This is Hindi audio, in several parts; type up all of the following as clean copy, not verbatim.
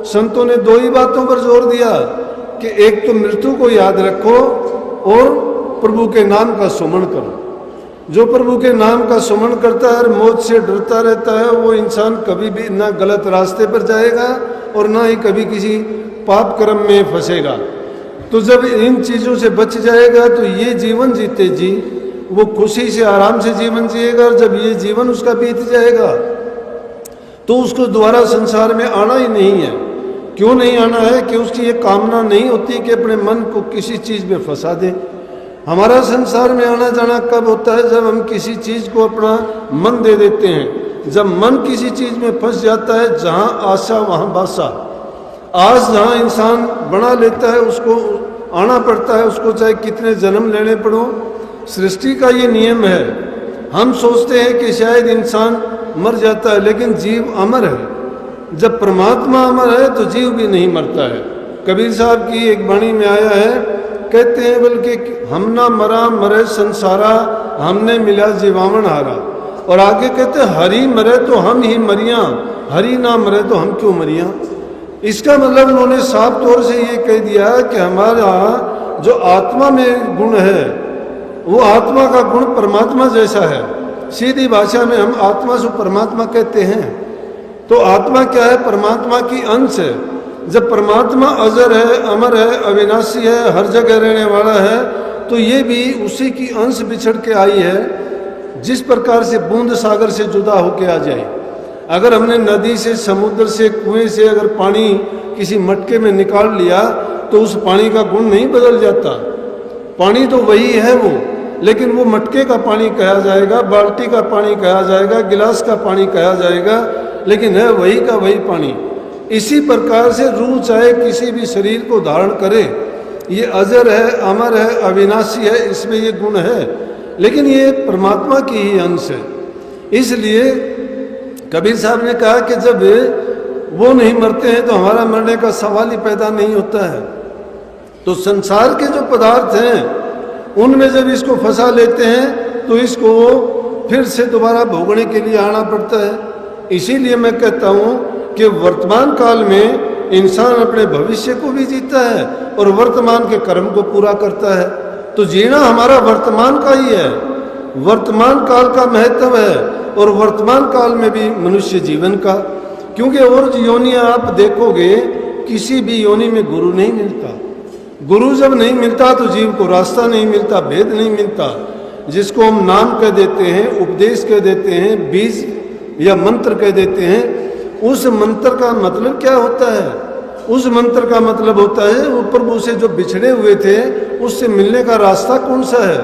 संतों ने दो ही बातों पर जोर दिया कि एक तो मृत्यु को याद रखो और प्रभु के नाम का सुमरण करो। जो प्रभु के नाम का सुमरण करता है और मौत से डरता रहता है, वो इंसान कभी भी ना गलत रास्ते पर जाएगा और ना ही कभी किसी पाप कर्म में फंसेगा। तो जब इन चीज़ों से बच जाएगा तो ये जीवन जीते जी वो खुशी से आराम से जीवन जिएगा, और जब ये जीवन उसका बीत जाएगा तो उसको दोबारा संसार में आना ही नहीं है। क्यों नहीं आना है? कि उसकी ये कामना नहीं होती कि अपने मन को किसी चीज़ में फंसा दे। हमारा संसार में आना जाना कब होता है? जब हम किसी चीज़ को अपना मन दे देते हैं। जब मन किसी चीज़ में फंस जाता है, जहाँ आशा वहाँ बासा, आज जहाँ इंसान बना लेता है उसको आना पड़ता है, उसको चाहे कितने जन्म लेने पड़ो। सृष्टि का ये नियम है। हम सोचते हैं कि शायद इंसान मर जाता है, लेकिन जीव अमर है। जब परमात्मा अमर है तो जीव भी नहीं मरता है। कबीर साहब की एक वाणी में आया है, कहते हैं बल्कि हम ना मरा मरे संसारा, हमने मिला जीवावन हारा। और आगे कहते हैं हरि मरे तो हम ही मरियां, हरि ना मरे तो हम क्यों मरियां। इसका मतलब उन्होंने साफ तौर से ये कह दिया कि हमारा जो आत्मा में गुण है वो आत्मा का गुण परमात्मा जैसा है। सीधी भाषा में हम आत्मा से परमात्मा कहते हैं। तो आत्मा क्या है? परमात्मा की अंश है। जब परमात्मा अजर है, अमर है, अविनाशी है, हर जगह रहने वाला है, तो ये भी उसी की अंश बिछड़ के आई है। जिस प्रकार से बूंद सागर से जुदा होके आ जाए, अगर हमने नदी से, समुद्र से, कुएं से अगर पानी किसी मटके में निकाल लिया तो उस पानी का गुण नहीं बदल जाता। पानी तो वही है वो, लेकिन वो मटके का पानी कहा जाएगा, बाल्टी का पानी कहा जाएगा, गिलास का पानी कहा जाएगा, लेकिन है वही का वही पानी। इसी प्रकार से रूह चाहे किसी भी शरीर को धारण करे, ये अजर है, अमर है, अविनाशी है, इसमें ये गुण है, लेकिन ये परमात्मा की ही अंश है। इसलिए कबीर साहब ने कहा कि जब वो नहीं मरते हैं तो हमारा मरने का सवाल ही पैदा नहीं होता है। तो संसार के जो पदार्थ हैं उनमें जब इसको फंसा लेते हैं तो इसको फिर से दोबारा भोगने के लिए आना पड़ता है। इसीलिए मैं कहता हूँ कि वर्तमान काल में इंसान अपने भविष्य को भी जीता है और वर्तमान के कर्म को पूरा करता है। तो जीना हमारा वर्तमान का ही है, वर्तमान काल का महत्व है, और वर्तमान काल में भी मनुष्य जीवन का। क्योंकि और योनियाँ आप देखोगे, किसी भी योनि में गुरु नहीं मिलता। गुरु जब नहीं मिलता तो जीव को रास्ता नहीं मिलता, भेद नहीं मिलता। जिसको हम नाम कह देते हैं, उपदेश कह देते हैं, बीज या मंत्र कह देते हैं, उस मंत्र का मतलब क्या होता है? उस मंत्र का मतलब होता है वो प्रभु से जो बिछड़े हुए थे उससे मिलने का रास्ता कौन सा है,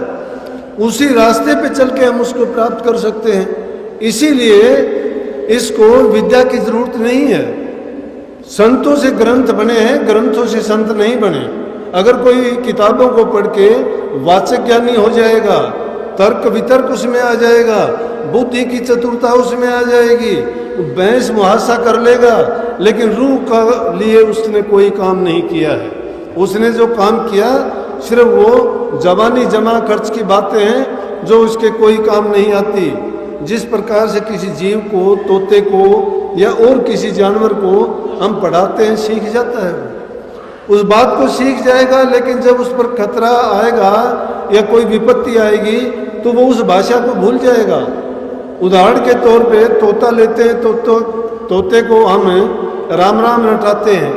उसी रास्ते पे चल के हम उसको प्राप्त कर सकते हैं। इसीलिए इसको विद्या की जरूरत नहीं है। संतों से ग्रंथ बने हैं, ग्रंथों से संत नहीं बने। अगर कोई किताबों को पढ़ के वाचक ज्ञानी हो जाएगा, तर्क वितर्क उसमें आ जाएगा, बुद्धि की चतुरता उसमें आ जाएगी, बहस मुहासा कर लेगा, लेकिन रूह का लिए उसने कोई काम नहीं किया है। उसने जो काम किया सिर्फ वो जवानी जमा खर्च की बातें हैं जो उसके कोई काम नहीं आती। जिस प्रकार से किसी जीव को, तोते को या और किसी जानवर को हम पढ़ाते हैं, सीख जाता है, उस बात को सीख जाएगा, लेकिन जब उस पर खतरा आएगा या कोई विपत्ति आएगी तो वो उस भाषा को भूल जाएगा। उदाहरण के तौर पे तोता लेते हैं तो तोते को हम राम राम रटाते हैं,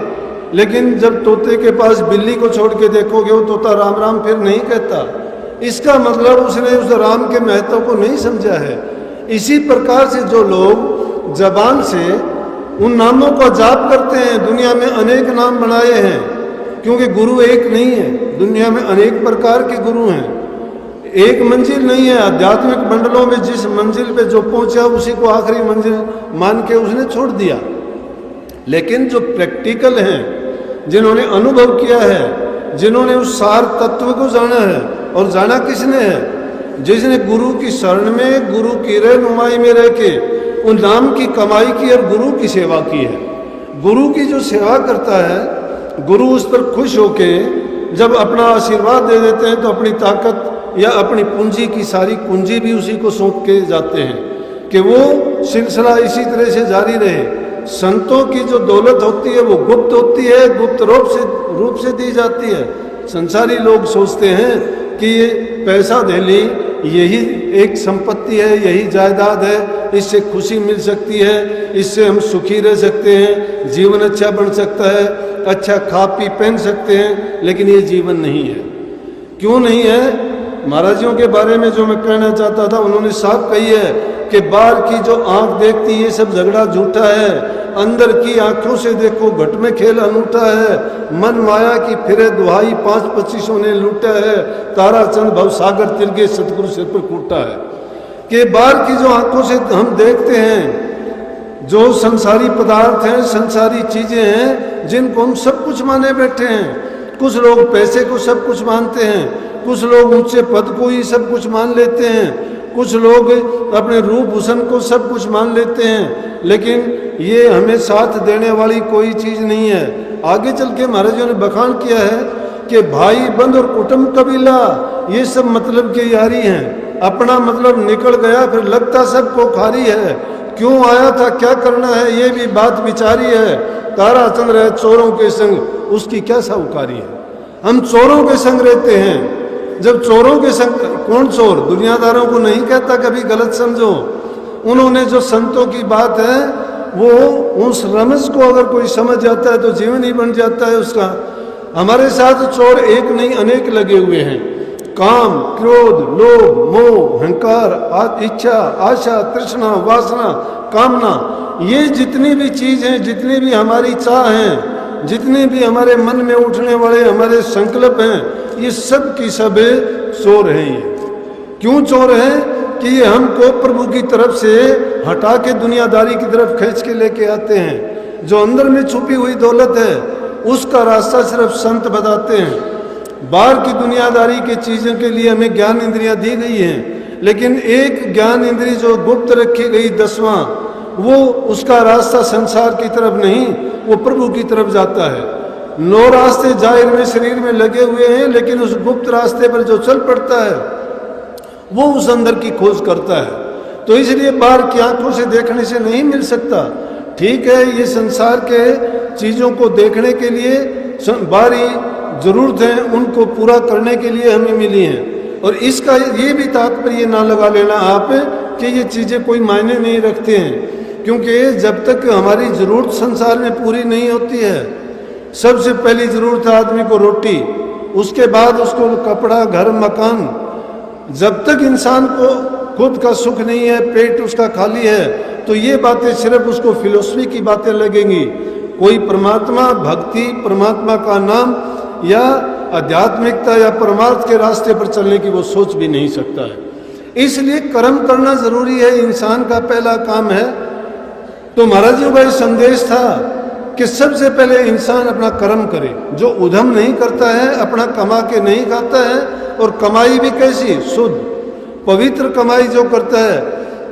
लेकिन जब तोते के पास बिल्ली को छोड़ के देखोगे वो तोता राम राम फिर नहीं कहता। इसका मतलब उसने उस राम के महत्व को नहीं समझा है। इसी प्रकार से जो लोग जबान से उन नामों का जाप करते हैं, दुनिया में अनेक नाम बनाए हैं, क्योंकि गुरु एक नहीं है, दुनिया में अनेक प्रकार के गुरु हैं, एक मंजिल नहीं है। आध्यात्मिक मंडलों में जिस मंजिल पे जो पहुंचा उसी को आखिरी मंजिल मान के उसने छोड़ दिया। लेकिन जो प्रैक्टिकल हैं, जिन्होंने अनुभव किया है, जिन्होंने उस सार तत्व को जाना है, और जाना किसने है? जिसने गुरु की शरण में, गुरु की रहनुमाई में रह के उन नाम की कमाई की और गुरु की सेवा की है। गुरु की जो सेवा करता है, गुरु उस पर खुश होके जब अपना आशीर्वाद दे देते हैं तो अपनी ताकत या अपनी पूंजी की सारी पूंजी भी उसी को सौंप के जाते हैं कि वो सिलसिला इसी तरह से जारी रहे। संतों की जो दौलत होती है वो गुप्त होती है, गुप्त रूप से दी जाती है। संसारी लोग सोचते हैं कि ये पैसा धैली यही एक संपत्ति है, यही जायदाद है, इससे खुशी मिल सकती है, इससे हम सुखी रह सकते हैं, जीवन अच्छा बन सकता है, अच्छा खा पी पहन सकते हैं। लेकिन ये जीवन नहीं है। क्यों नहीं है? महाराजियों के बारे में जो मैं कहना चाहता था, उन्होंने साफ कही है कि बाहर की जो आंख देखती ये सब झगड़ा झूठा है, अंदर की आंखों से देखो घट में खेल अनूठा है, मन माया की फिरे दुहाई 5-25 ने लूटा है, तारा चंद भव सागर तिरगे सतगुरु सिर पर कूटा है। कि बाहर की जो आंखों से हम देखते हैं, जो संसारी पदार्थ हैं, संसारी चीजें हैं, जिनको हम सब कुछ माने बैठे हैं। कुछ लोग पैसे को सब कुछ मानते हैं, कुछ लोग ऊंचे पद को ही सब कुछ मान लेते हैं, कुछ लोग अपने रूप हुसन को सब कुछ मान लेते हैं, लेकिन ये हमें साथ देने वाली कोई चीज़ नहीं है। आगे चल के महाराजों ने बखान किया है कि भाई बंधु और कुटुंब कबीला ये सब मतलब की यारी हैं। अपना मतलब निकल गया फिर लगता सबको खारी है, क्यों आया था क्या करना है ये भी बात विचारी है। तारा चंद्र है चोरों के संग, उसकी क्या साहूकारी है। हम चोरों के संग रहते हैं। जब चोरों के संग, कौन चोर? दुनियादारों को नहीं कहता, कभी गलत समझो। उन्होंने जो संतों की बात है वो उस रमज को अगर कोई समझ जाता है तो जीवन ही बन जाता है उसका। हमारे साथ चोर एक नहीं अनेक लगे हुए हैं। काम, क्रोध, लोभ, मोह, अहंकार, इच्छा, आशा, तृष्णा, वासना, कामना, ये जितनी भी चीज हैं, जितनी भी हमारी चाह हैं, जितने भी हमारे मन में उठने वाले हमारे संकल्प हैं, ये सब की सब चोर हैं। ये क्यों चोर हैं? कि ये हमको प्रभु की तरफ से हटा के दुनियादारी की तरफ खींच के लेके आते हैं। जो अंदर में छुपी हुई दौलत है उसका रास्ता सिर्फ संत बताते हैं। बाहर की दुनियादारी की चीज़ों के लिए हमें ज्ञान इंद्रियां दी गई हैं, लेकिन एक ज्ञान इंद्री जो गुप्त रखी गई 10वां, वो उसका रास्ता संसार की तरफ नहीं, वो प्रभु की तरफ जाता है। 9 रास्ते जाहिर में शरीर में लगे हुए हैं, लेकिन उस गुप्त रास्ते पर जो चल पड़ता है वो उस अंदर की खोज करता है। तो इसलिए बाहर की आंखों से देखने से नहीं मिल सकता। ठीक है, ये संसार के चीज़ों को देखने के लिए बाहरी जरूरत है, उनको पूरा करने के लिए हमें मिली हैं। और इसका ये भी तात्पर्य ना लगा लेना आप कि ये चीज़ें कोई मायने नहीं रखते हैं, क्योंकि जब तक हमारी ज़रूरत संसार में पूरी नहीं होती है, सबसे पहली ज़रूरत है आदमी को रोटी, उसके बाद उसको कपड़ा, घर, मकान। जब तक इंसान को खुद का सुख नहीं है, पेट उसका खाली है, तो ये बातें सिर्फ उसको फिलोसफी की बातें लगेंगी। कोई परमात्मा, भक्ति, परमात्मा का नाम या आध्यात्मिकता या परमार्थ के रास्ते पर चलने की वो सोच भी नहीं सकता है। इसलिए कर्म करना जरूरी है, इंसान का पहला काम है। तो महाराज जी का ये संदेश था कि सबसे पहले इंसान अपना कर्म करे। जो उधम नहीं करता है, अपना कमा के नहीं खाता है, और कमाई भी कैसी? शुद्ध पवित्र कमाई जो करता है।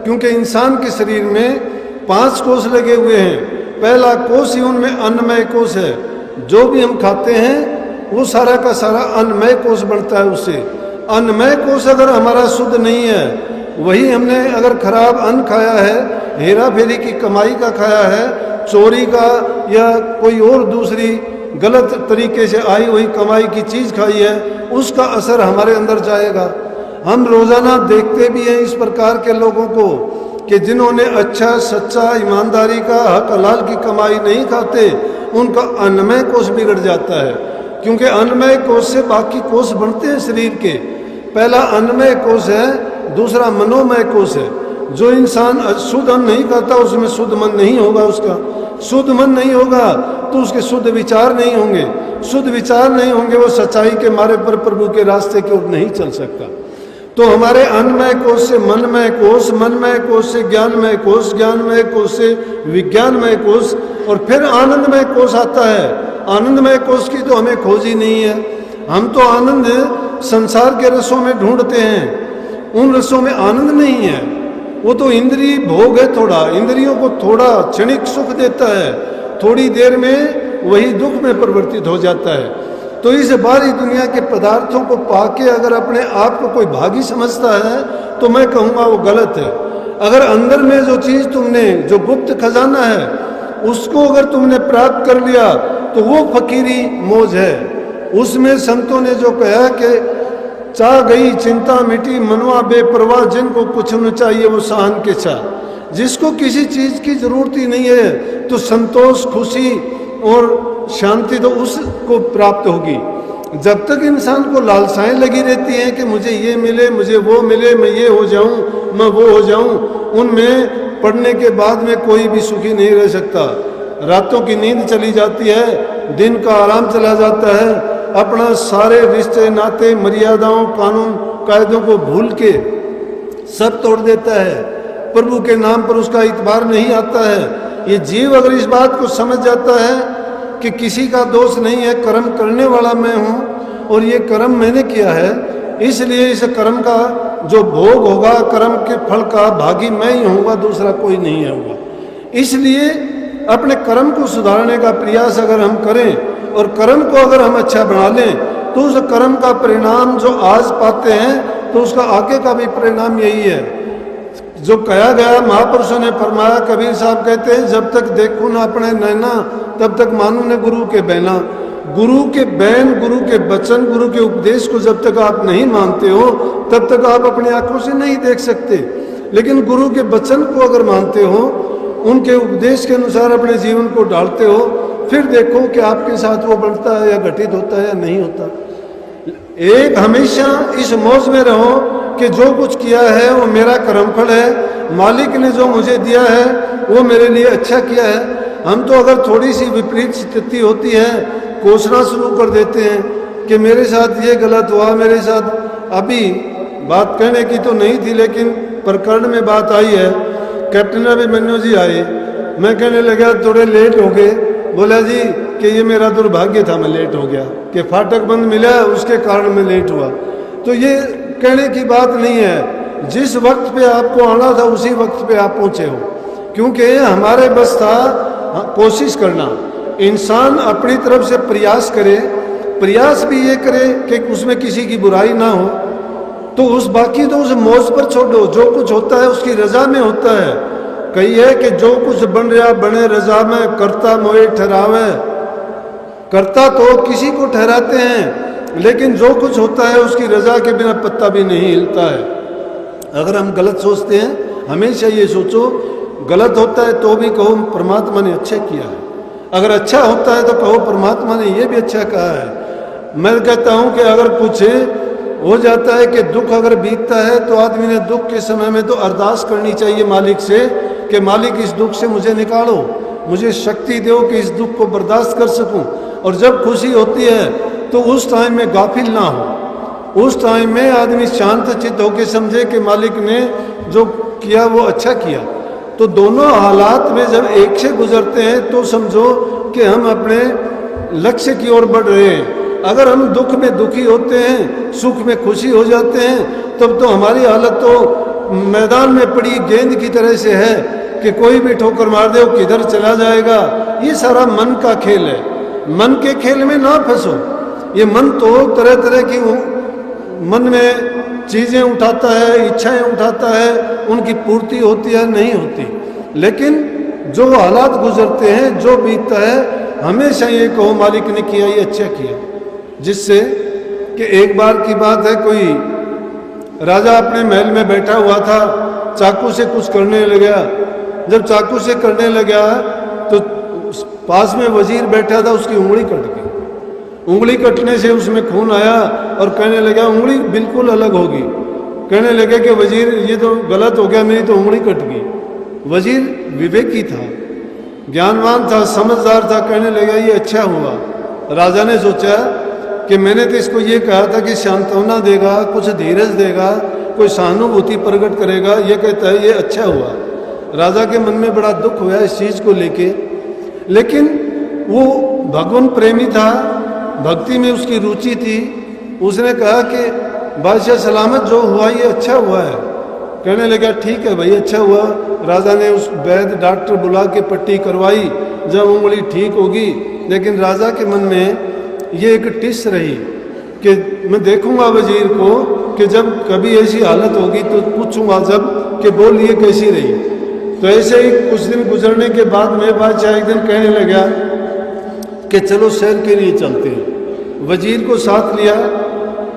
क्योंकि इंसान के शरीर में 5 कोष लगे हुए हैं। पहला कोष ही उनमें अन्नमय कोष है। जो भी हम खाते हैं वो सारा का सारा अन्नमय कोष बनता है उससे। अन्नमय कोष अगर हमारा शुद्ध नहीं है, वही हमने अगर खराब अन्न खाया है, हेरा फेरी की कमाई का खाया है, चोरी का या कोई और दूसरी गलत तरीके से आई हुई कमाई की चीज़ खाई है, उसका असर हमारे अंदर जाएगा। हम रोज़ाना देखते भी हैं इस प्रकार के लोगों को कि जिन्होंने अच्छा, सच्चा, ईमानदारी का, हक हलाल की कमाई नहीं खाते, उनका अन्नमय कोष बिगड़ जाता है। क्योंकि अन्नमय कोष से बाकी कोष बनते हैं शरीर के। पहला अन्नमय कोष है, दूसरा मनोमय कोष है। जो इंसान शुद्ध अन्न नहीं खाता उसमें शुद्ध मन नहीं होगा। उसका शुद्ध मन नहीं होगा तो उसके शुद्ध विचार नहीं होंगे। शुद्ध विचार नहीं होंगे, वो सच्चाई के मार्ग पर प्रभु के रास्ते की ओर नहीं चल सकता। तो हमारे अन्नमय कोष से मनमय कोष, मनमय कोष से ज्ञानमय कोष, ज्ञानमय कोष से विज्ञानमय कोष, और फिर आनंदमय कोष आता है। आनंदमय कोष की तो हमें खोज ही नहीं है। हम तो आनंद संसार के रसों में ढूंढते हैं, उन रसों में आनंद नहीं है। वो तो इंद्रिय भोग है, थोड़ा इंद्रियों को थोड़ा क्षणिक सुख देता है, थोड़ी देर में वही दुख में परिवर्तित हो जाता है। तो इस बाहरी दुनिया के पदार्थों को पाके अगर अपने आप को कोई भागी समझता है तो मैं कहूँगा वो गलत है। अगर अंदर में जो चीज़ तुमने, जो गुप्त खजाना है, उसको अगर तुमने प्राप्त कर लिया तो वो फकीरी मौज है। उसमें संतों ने जो कहा कि चाह गई चिंता मिटी मनवा बेपरवाह, जिनको कुछ न चाहिए वो सहन के चाह। जिसको किसी चीज की जरूरत ही नहीं है तो संतोष, खुशी और शांति तो उसको प्राप्त होगी। जब तक इंसान को लालसाएं लगी रहती हैं कि मुझे ये मिले, मुझे वो मिले, मैं ये हो जाऊं, मैं वो हो जाऊं, उनमें पढ़ने के बाद में कोई भी सुखी नहीं रह सकता। रातों की नींद चली जाती है, दिन का आराम चला जाता है, अपना सारे रिश्ते नाते मर्यादाओं कानून कायदों को भूल के सब तोड़ देता है। प्रभु के नाम पर उसका इतबार नहीं आता है। ये जीव अगर इस बात को समझ जाता है कि किसी का दोष नहीं है, कर्म करने वाला मैं हूँ और ये कर्म मैंने किया है, इसलिए इस कर्म का जो भोग होगा, कर्म के फल का भागी मैं ही होऊंगा, दूसरा कोई नहीं होगा। इसलिए अपने कर्म को सुधारने का प्रयास अगर हम करें और कर्म को अगर हम अच्छा बना लें तो उस कर्म का परिणाम जो आज पाते हैं तो उसका आगे का भी परिणाम यही है जो कहा गया। महापुरुषों ने फरमाया, कबीर साहब कहते हैं, जब तक देखो ना अपने नैना तब तक मानो ने गुरु के बहना। गुरु के बैन, गुरु के वचन, गुरु के उपदेश को जब तक आप नहीं मानते हो तब तक आप अपनी आंखों से नहीं देख सकते। लेकिन गुरु के वचन को अगर मानते हो, उनके उपदेश के अनुसार अपने जीवन को डालते हो, फिर देखो कि आपके साथ वो बढ़ता है या घटित होता है या नहीं होता। एक हमेशा इस मौज में रहो कि जो कुछ किया है वो मेरा कर्मफल है, मालिक ने जो मुझे दिया है वो मेरे लिए अच्छा किया है। हम तो अगर थोड़ी सी विपरीत स्थिति होती है कोसना शुरू कर देते हैं कि मेरे साथ ये गलत हुआ, मेरे साथ। अभी बात कहने की तो नहीं थी लेकिन प्रकरण में बात आई है। कैप्टन अभिमन्यु जी आए, मैं कहने लगा थोड़े लेट हो गए। बोला जी कि ये मेरा दुर्भाग्य था, मैं लेट हो गया, कि फाटक बंद मिला उसके कारण मैं लेट हुआ। तो ये कहने की बात नहीं है, जिस वक्त पे आपको आना था उसी वक्त पे आप पहुंचे हो, क्योंकि हमारे बस था कोशिश करना। इंसान अपनी तरफ से प्रयास करे, प्रयास भी ये करे कि उसमें किसी की बुराई ना हो, तो उस बाकी तो उस मौज पर छोड़ो। जो कुछ होता है उसकी रजा में होता है। कही है कि जो कुछ बन रहा बने रजा में, करता मोए ठहरावे। करता तो किसी को ठहराते हैं, लेकिन जो कुछ होता है उसकी रजा के बिना पत्ता भी नहीं हिलता है। अगर हम गलत सोचते हैं, हमेशा ये सोचो गलत होता है तो भी कहो परमात्मा ने अच्छा किया है, अगर अच्छा होता है तो कहो परमात्मा ने ये भी अच्छा कहा है। मैं कहता हूँ कि अगर कुछ हो जाता है कि दुख अगर बीतता है तो आदमी ने दुख के समय में तो अरदास करनी चाहिए मालिक से कि मालिक इस दुख से मुझे निकालो, मुझे शक्ति दो कि इस दुख को बर्दाश्त कर सकूं। और जब खुशी होती है तो उस टाइम में गाफिल ना हो, उस टाइम में आदमी शांत चित्त होकर समझे कि मालिक ने जो किया वो अच्छा किया। तो दोनों हालात में जब एक से गुजरते हैं तो समझो कि हम अपने लक्ष्य की ओर बढ़ रहे हैं। अगर हम दुख में दुखी होते हैं, सुख में खुशी हो जाते हैं, तब तो हमारी हालत तो मैदान में पड़ी गेंद की तरह से है कि कोई भी ठोकर मार दे वो किधर चला जाएगा। ये सारा मन का खेल है, मन के खेल में ना फंसो। ये मन तो तरह तरह की मन में चीज़ें उठाता है, इच्छाएं उठाता है, उनकी पूर्ति होती है नहीं होती। लेकिन जो हालात गुजरते हैं, जो बीतता है, हमेशा ये कहो मालिक ने किया, ये अच्छा किया। जिससे कि एक बार की बात है, कोई राजा अपने महल में बैठा हुआ था, चाकू से कुछ करने लगा। जब चाकू से करने लगा तो पास में वजीर बैठा था, उसकी उंगली कट गई। उंगली कटने से उसमें खून आया और कहने लगा उंगली बिल्कुल अलग होगी। कहने लगे कि वजीर ये तो गलत हो गया, मेरी तो उंगली कट गई। वजीर विवेकी था, ज्ञानवान था, समझदार था, कहने लगा ये अच्छा हुआ। राजा ने सोचा कि मैंने तो इसको ये कहा था कि सांत्वना देगा, कुछ धीरज देगा, कोई सहानुभूति प्रकट करेगा, ये कहता है ये अच्छा हुआ। राजा के मन में बड़ा दुख हुआ इस चीज़ को लेके, लेकिन वो भगवान प्रेमी था, भक्ति में उसकी रुचि थी। उसने कहा कि बादशाह सलामत, जो हुआ ये अच्छा हुआ है। कहने लगा ठीक है भाई अच्छा हुआ। राजा ने उस वैद्य डॉक्टर बुला के पट्टी करवाई, जब उंगली ठीक होगी। लेकिन राजा के मन में ये एक टिस रही कि मैं देखूंगा वजीर को कि जब कभी ऐसी हालत होगी तो पूछूंगा जब कि बोल ये कैसी रही। तो ऐसे ही कुछ दिन गुजरने के बाद में बादशाह एक दिन कहने लगा कि चलो सैर के लिए चलते हैं। वजीर को साथ लिया।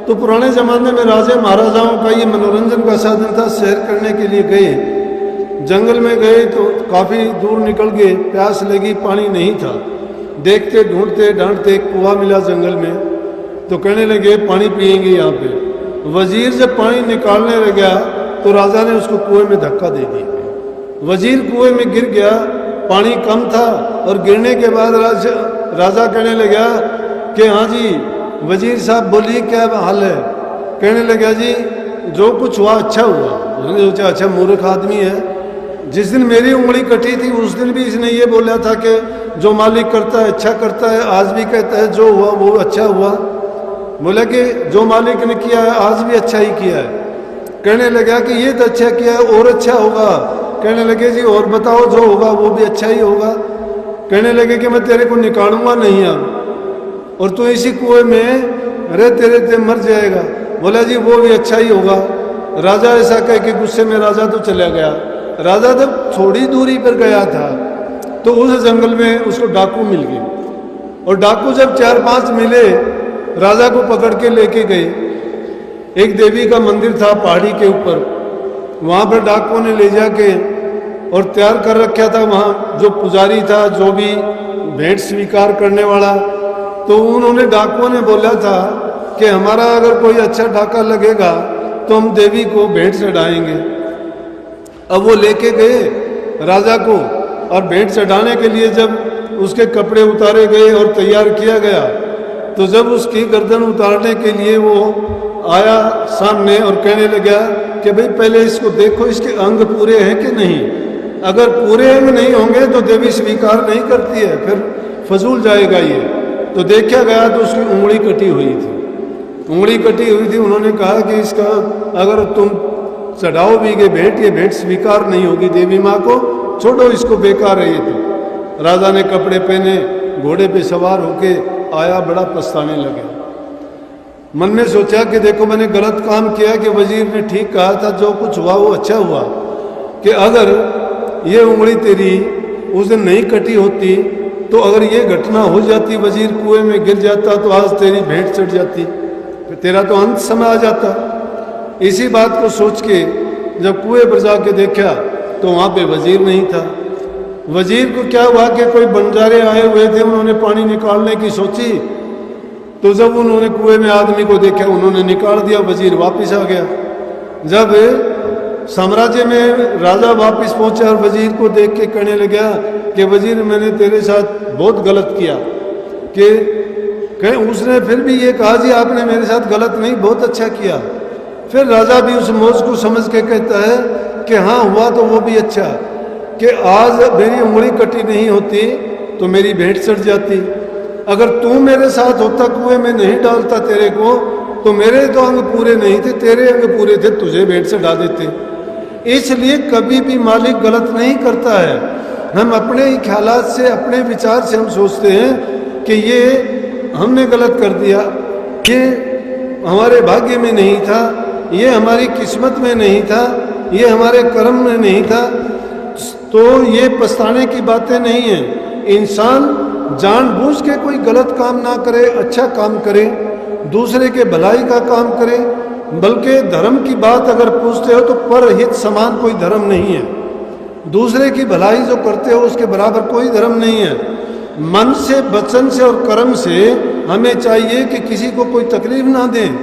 तो पुराने ज़माने में राजे महाराजाओं का ये मनोरंजन का साधन था। सैर करने के लिए गए, जंगल में गए तो काफ़ी दूर निकल गए, प्यास लगी, पानी नहीं था। देखते ढूंढते ढांढते एक कुआं मिला जंगल में, तो कहने लगे पानी पिएंगे यहाँ पे। वजीर जब पानी निकालने लगा तो राजा ने उसको कुएं में धक्का दे दिया। वजीर कुएं में गिर गया। पानी कम था और गिरने के बाद राजा कहने लगा कि हाँ जी वजीर साहब बोलिए क्या हाल है। कहने लगा जी जो कुछ हुआ अच्छा हुआ। उसने सोचा अच्छा मूर्ख आदमी है। जिस दिन मेरी उंगली कटी थी उस दिन भी इसने ये बोला था कि जो मालिक करता है अच्छा करता है। आज भी कहता है जो हुआ वो अच्छा हुआ। बोला कि जो मालिक ने किया है आज भी अच्छा ही किया है। कहने लगा कि ये तो अच्छा किया है और अच्छा होगा। कहने लगे जी और बताओ जो होगा वो भी अच्छा ही होगा। कहने लगे कि मैं तेरे को निकालूंगा नहीं अब, और तू इसी कुएं में रहते रहते मर जाएगा। बोला जी वो भी अच्छा ही होगा। राजा ऐसा कह के गुस्से में राजा तो चला गया। राजा जब थोड़ी दूरी पर गया था तो उस जंगल में उसको डाकू मिल गए, और डाकू जब 4-5 मिले राजा को पकड़ के लेके गए। एक देवी का मंदिर था पहाड़ी के ऊपर, वहाँ पर डाकुओं ने ले जाके और तैयार कर रखा था। वहाँ जो पुजारी था, जो भी भेंट स्वीकार करने वाला, तो उन्होंने डाकुओं ने बोला था कि हमारा अगर कोई अच्छा डाका लगेगा तो हम देवी को भेंट चढ़ाएंगे। अब वो लेके गए राजा को, और भेंट चढ़ाने के लिए जब उसके कपड़े उतारे गए और तैयार किया गया, तो जब उसकी गर्दन उतारने के लिए वो आया सामने और कहने लगा कि भाई पहले इसको देखो इसके अंग पूरे हैं कि नहीं। अगर पूरे अंग नहीं होंगे तो देवी स्वीकार नहीं करती है, फिर फजूल जाएगा ये। तो देखा गया तो उसकी उंगली कटी हुई थी। उंगली कटी हुई थी। उन्होंने कहा कि इसका अगर तुम चढ़ाओ भी कि भेंट, ये भेंट स्वीकार नहीं होगी देवी माँ को, छोड़ो इसको, बेकार है ये। तो राजा ने कपड़े पहने, घोड़े पे सवार होके आया, बड़ा पछताने लगे। मन में सोचा कि देखो मैंने गलत काम किया कि वजीर ने ठीक कहा था, जो कुछ हुआ वो अच्छा हुआ। कि अगर ये उंगली तेरी उस दिन नहीं कटी होती तो अगर ये घटना हो जाती, वजीर कुएं में गिर जाता, तो आज तेरी भेंट चढ़ जाती, फिर तेरा तो अंत समय आ जाता। इसी बात को सोच के जब कुएं पर जाके देखा तो वहाँ पे वजीर नहीं था। वजीर को क्या हुआ कि कोई बंजारे आए हुए थे, उन्होंने पानी निकालने की सोची, तो जब उन्होंने कुएं में आदमी को देखा उन्होंने निकाल दिया। वजीर वापस आ गया। जब साम्राज्य में राजा वापस पहुंचा और वजीर को देख के कहने लगा कि वजीर मैंने तेरे साथ बहुत गलत किया। कि उसने फिर भी ये कहा जी आपने मेरे साथ गलत नहीं, बहुत अच्छा किया। फिर राजा भी उस मौज को समझ के कहता है कि हाँ हुआ तो वो भी अच्छा, कि आज मेरी उंगली कटी नहीं होती तो मेरी भेंट चढ़ जाती। अगर तू मेरे साथ होता, कुएं में नहीं डालता तेरे को, तो मेरे तो अंग पूरे नहीं थे, तेरे अंग पूरे थे, तुझे भेंट चढ़ा देते। इसलिए कभी भी मालिक गलत नहीं करता है। हम अपने ही ख्यालात से, अपने विचार से हम सोचते हैं कि ये हमने गलत कर दिया, ये हमारे भाग्य में नहीं था, ये हमारी किस्मत में नहीं था, ये हमारे कर्म में नहीं था। तो ये पछताने की बातें नहीं हैं। इंसान जानबूझ के कोई गलत काम ना करे, अच्छा काम करे, दूसरे के भलाई का काम करे। बल्कि धर्म की बात अगर पूछते हो तो परहित समान कोई धर्म नहीं है। दूसरे की भलाई जो करते हो उसके बराबर कोई धर्म नहीं है। मन से, वचन से और कर्म से हमें चाहिए कि किसी को कोई तकलीफ ना दें।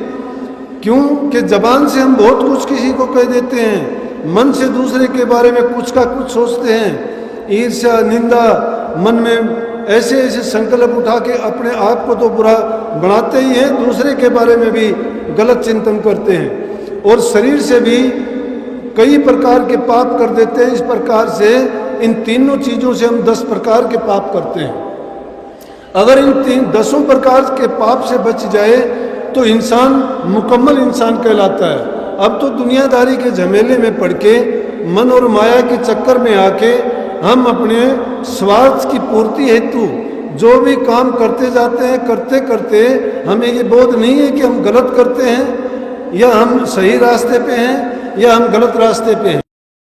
क्यों कि जबान से हम बहुत कुछ किसी को कह देते हैं, मन से दूसरे के बारे में कुछ का कुछ सोचते हैं। ईर्ष्या, निंदा, मन में ऐसे ऐसे संकल्प उठा के अपने आप को तो बुरा बनाते ही हैं, दूसरे के बारे में भी गलत चिंतन करते हैं। और शरीर से भी कई प्रकार के पाप कर देते हैं। इस प्रकार से इन तीनों चीज़ों से हम 10 प्रकार के पाप करते हैं। अगर इन 10 प्रकार के पाप से बच जाए तो इंसान मुकम्मल इंसान कहलाता है। अब तो दुनियादारी के झमेले में पड़ के, मन और माया के चक्कर में आके हम अपने स्वार्थ की पूर्ति हेतु जो भी काम करते जाते हैं, करते करते हमें ये बोध नहीं है कि हम गलत करते हैं या हम सही रास्ते पे हैं या हम गलत रास्ते पे हैं।